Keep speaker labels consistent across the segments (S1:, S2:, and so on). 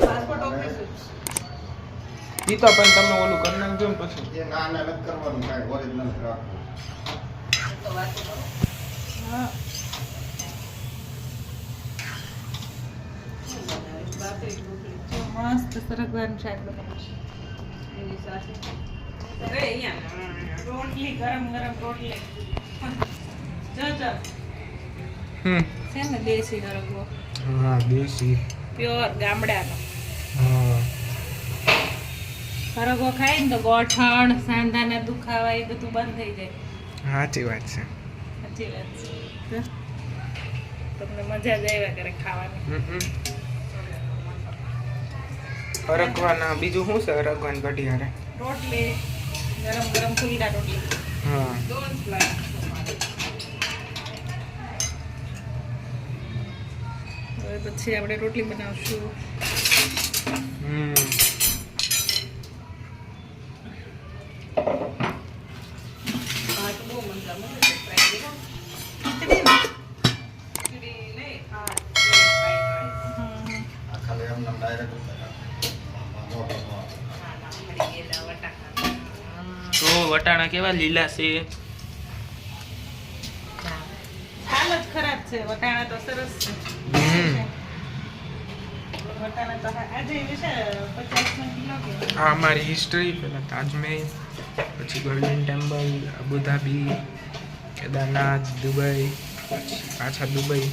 S1: Passport office
S2: ઈ તો પણ તમે ઓલું કરી નાખજો ને પછી
S3: એ ના નથી કરવાનું કાંઈ ઓરિજિનલ રાખવું.
S1: તો વાત કરો. હા બાપરે મસ્ત સરગવાનું શાક બનાવ્યું છે એની સાથે અરે અહીંયા રોટલી ગરમ ગરમ રોટલી જો છે ને દેશી સરગવો.
S2: હા દેશી
S1: પ્યોર ગામડાનો
S2: હા
S1: સરગવો ખાય ને તો ગોઠણ સાંધાના દુખાવા એ બધું બંધ થઈ જાય.
S2: સાચી વાત છે.
S1: સાચી વાત છે. તમને મજા જ આવ્યા કરે ખાવાની.
S2: અરગવાના બીજું શું છે અરગવાન કઢિયારે
S1: રોટલી ગરમ ગરમ ફુલડા રોટલી.
S2: હા
S1: હવે પછી આપણે રોટલી બનાવશું. ભાત બહુ મજા આવે છે. ખીચડી ને ખીચડી નહીં ભાત
S3: આ ખાલી એમને ડાયરેક્ટ
S2: તો વટાણા કેવા લીલા છે.
S1: હાલ જ ખરાબ છે. વટાણા તો સરસ છે. વટાણા તો આજે વિશે 50 કિલો કે
S2: આ અમારી હિસ્ટ્રી પેલા તાજમહેલ પછી golden temple Abu Dhabi Kedarnath Dubai પછી પાછા દુબઈ.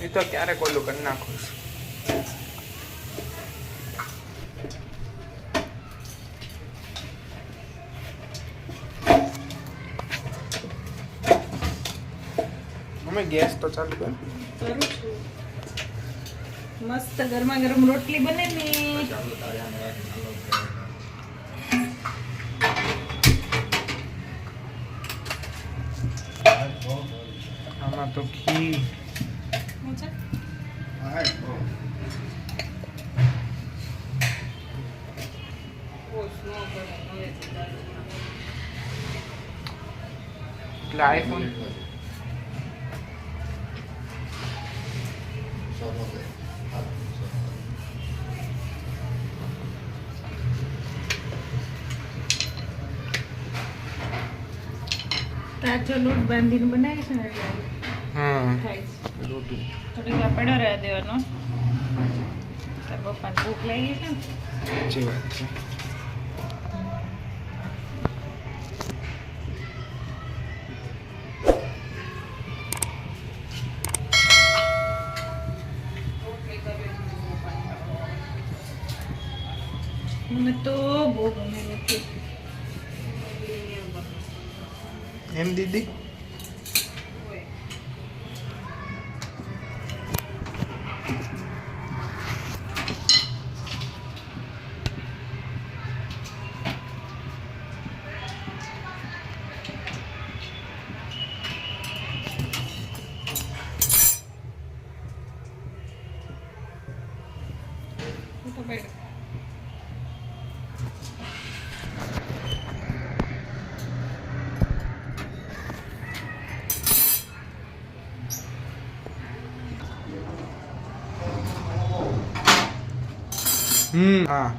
S2: એ તો ક્યારેક ઓલું કરી નાખું છું. અમે ગેસ તો ચાલુ કર
S1: કરું છું. મસ્ત ગરમા ગરમ રોટલી બને ને
S2: આમાં તો ઘી
S1: શું છે?
S3: હા
S2: એટલે આઈફોન
S1: તાજો લોટ બાંધીને બનાવી છે ને એટલે
S2: હા
S1: થાય છે.
S2: રોટલી
S1: થોડીક વાર પડ્યો રહેવા દેવાનો. તાર પપ્પાને ભૂખ લાગી છે ને
S2: સાચી વાત છે.
S1: મને તો બહુ ગમે રોટલી.
S2: એમ દીદી
S1: તો બેઠ
S2: હા